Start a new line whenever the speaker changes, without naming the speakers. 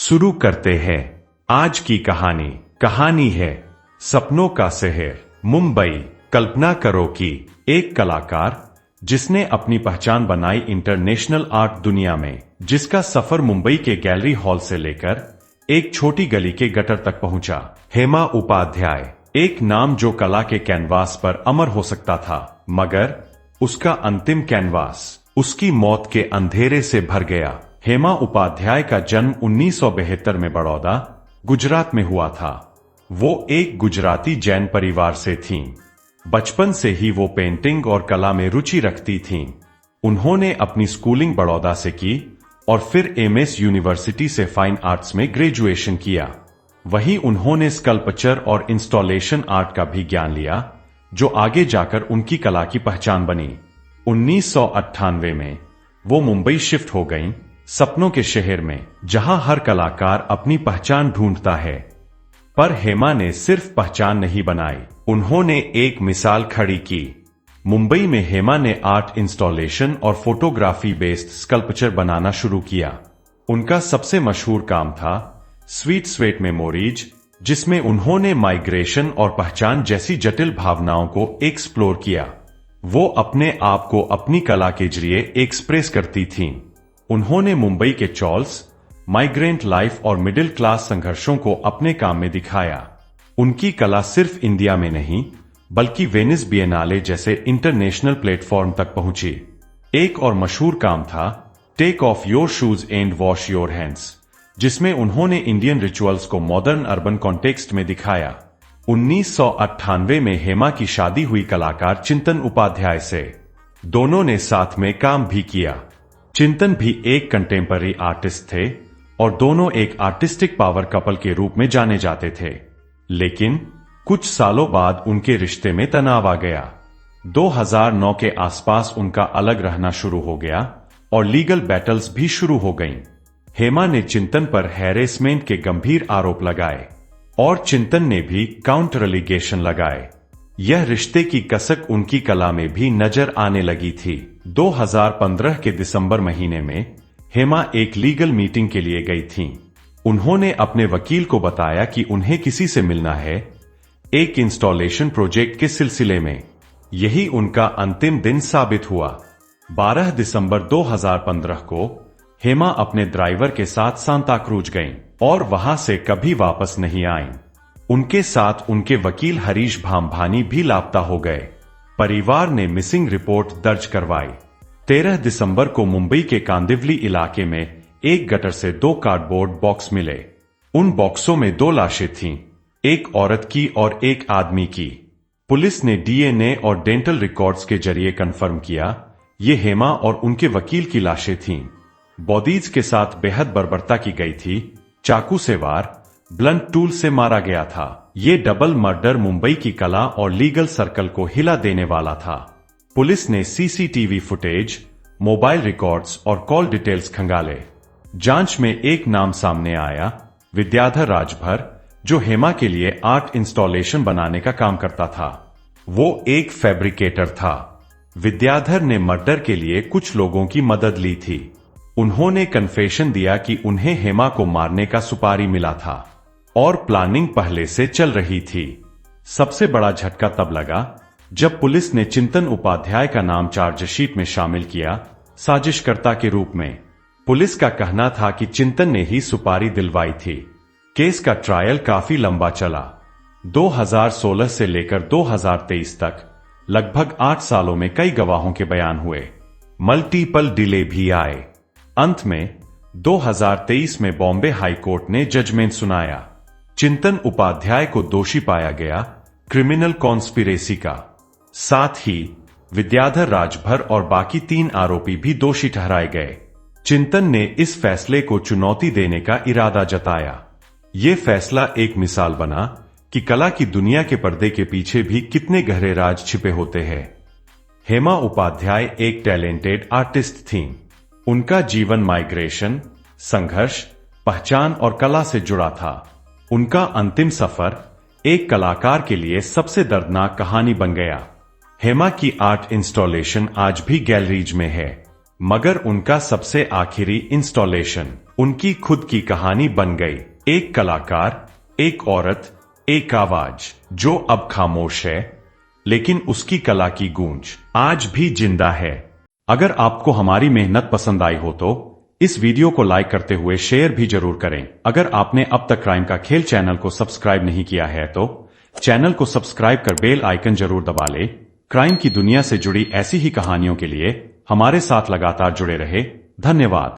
शुरू करते हैं आज की कहानी। कहानी है सपनों का शहर मुंबई। कल्पना करो कि एक कलाकार जिसने अपनी पहचान बनाई इंटरनेशनल आर्ट दुनिया में, जिसका सफर मुंबई के गैलरी हॉल से लेकर एक छोटी गली के गटर तक पहुंचा। हेमा उपाध्याय, एक नाम जो कला के कैनवास पर अमर हो सकता था, मगर उसका अंतिम कैनवास उसकी मौत के अंधेरे से भर गया। हेमा उपाध्याय का जन्म 1972 में बड़ौदा, गुजरात में हुआ था। वो एक गुजराती जैन परिवार से थीं। बचपन से ही वो पेंटिंग और कला में रुचि रखती थीं। उन्होंने अपनी स्कूलिंग बड़ौदा से की और फिर एमएस यूनिवर्सिटी से फाइन आर्ट्स में ग्रेजुएशन किया। वहीं उन्होंने स्कल्पचर और इंस्टॉलेशन आर्ट का भी ज्ञान लिया, जो आगे जाकर उनकी कला की पहचान बनी। 1998 में वो मुंबई शिफ्ट हो गईं, सपनों के शहर में, जहां हर कलाकार अपनी पहचान ढूंढता है। पर हेमा ने सिर्फ पहचान नहीं बनाई, उन्होंने एक मिसाल खड़ी की। मुंबई में हेमा ने आर्ट इंस्टॉलेशन और फोटोग्राफी बेस्ड स्कल्पचर बनाना शुरू किया। उनका सबसे मशहूर काम था स्वीट स्वेट मेमोरीज, जिसमें उन्होंने माइग्रेशन और पहचान जैसी जटिल भावनाओं को एक्सप्लोर किया। वो अपने आप को अपनी कला के जरिए एक्सप्रेस करती थीं। उन्होंने मुंबई के चॉल्स, माइग्रेंट लाइफ और मिडिल क्लास संघर्षों को अपने काम में दिखाया। उनकी कला सिर्फ इंडिया में नहीं, बल्कि वेनिस बिएनाले जैसे इंटरनेशनल प्लेटफॉर्म तक पहुंची। एक और मशहूर काम था take off your shoes and wash your hands, जिसमें उन्होंने इंडियन रिचुअल्स को मॉडर्न अर्बन कॉन्टेक्स्ट में दिखाया। 1998 में हेमा की शादी हुई कलाकार चिंतन उपाध्याय से। दोनों ने साथ में काम भी किया। चिंतन भी एक कंटेम्पररी आर्टिस्ट थे और दोनों एक आर्टिस्टिक पावर कपल के रूप में जाने जाते थे। लेकिन कुछ सालों बाद उनके रिश्ते में तनाव आ गया। 2009 के आसपास उनका अलग रहना शुरू हो गया और लीगल बैटल्स भी शुरू हो गईं। हेमा ने चिंतन पर हैरेसमेंट के गंभीर आरोप लगाए और चिंतन ने भी काउंटर एलिगेशन लगाए। यह रिश्ते की कसक उनकी कला में भी नजर आने लगी थी। 2015 के दिसंबर महीने में हेमा एक लीगल मीटिंग के लिए गई थीं। उन्होंने अपने वकील को बताया कि उन्हें किसी से मिलना है, एक इंस्टॉलेशन प्रोजेक्ट के सिलसिले में। यही उनका अंतिम दिन साबित हुआ। 12 दिसंबर 2015 को हेमा अपने ड्राइवर के साथ सांता क्रूज गईं और वहां से कभी वापस नहीं आईं। उनके साथ उनके वकील हरीश भामभानी भी लापता हो गए। परिवार ने मिसिंग रिपोर्ट दर्ज करवाई। 13 दिसंबर को मुंबई के कांदिवली इलाके में एक गटर से 2 कार्डबोर्ड बॉक्स मिले। उन बॉक्सों में 2 लाशें थीं, एक औरत की और एक आदमी की। पुलिस ने डीएनए और डेंटल रिकॉर्ड्स के जरिए कंफर्म किया ये हेमा और उनके वकील की लाशें थीं। बॉडीज के साथ बेहद बर्बरता की गई थी। चाकू से वार, ब्लंट टूल से मारा गया था। ये डबल मर्डर मुंबई की कला और लीगल सर्कल को हिला देने वाला था। पुलिस ने सीसीटीवी फुटेज, मोबाइल रिकॉर्ड्स और कॉल डिटेल्स खंगाले। जांच में एक नाम सामने आया, विद्याधर राजभर, जो हेमा के लिए आर्ट इंस्टॉलेशन बनाने का काम करता था। वो एक फैब्रिकेटर था। विद्याधर ने मर्डर के लिए कुछ लोगों की मदद ली थी। उन्होंने कन्फेशन दिया कि उन्हें हेमा को मारने का सुपारी मिला था और प्लानिंग पहले से चल रही थी। सबसे बड़ा झटका तब लगा जब पुलिस ने चिंतन उपाध्याय का नाम चार्जशीट में शामिल किया, साजिशकर्ता के रूप में। पुलिस का कहना था कि चिंतन ने ही सुपारी दिलवाई थी। केस का ट्रायल काफी लंबा चला। 2016 से लेकर 2023 तक लगभग 8 सालों में कई गवाहों के बयान हुए। मल्टीपल डिले भी आए। अंत में 2023 में बॉम्बे हाई कोर्ट ने जजमेंट सुनाया। चिंतन उपाध्याय को दोषी पाया गया क्रिमिनल कॉन्स्पिरेसी का। साथ ही विद्याधर राजभर और बाकी 3 आरोपी भी दोषी ठहराए गए। चिंतन ने इस फैसले को चुनौती देने का इरादा जताया। ये फैसला एक मिसाल बना कि कला की दुनिया के पर्दे के पीछे भी कितने गहरे राज छिपे होते हैं। हेमा उपाध्याय एक टैलेंटेड आर्टिस्ट थीं। उनका जीवन माइग्रेशन, संघर्ष, पहचान और कला से जुड़ा था। उनका अंतिम सफर एक कलाकार के लिए सबसे दर्दनाक कहानी बन गया। हेमा की आर्ट इंस्टॉलेशन आज भी गैलरीज में है, मगर उनका सबसे आखिरी इंस्टॉलेशन उनकी खुद की कहानी बन गई। एक कलाकार, एक औरत, एक आवाज जो अब खामोश है, लेकिन उसकी कला की गूंज आज भी जिंदा है। अगर आपको हमारी मेहनत पसंद आई हो तो इस वीडियो को लाइक करते हुए शेयर भी जरूर करें। अगर आपने अब तक क्राइम का खेल चैनल को सब्सक्राइब नहीं किया है तो चैनल को सब्सक्राइब कर बेल आइकन जरूर दबा ले। क्राइम की दुनिया से जुड़ी ऐसी ही कहानियों के लिए हमारे साथ लगातार जुड़े रहे। धन्यवाद।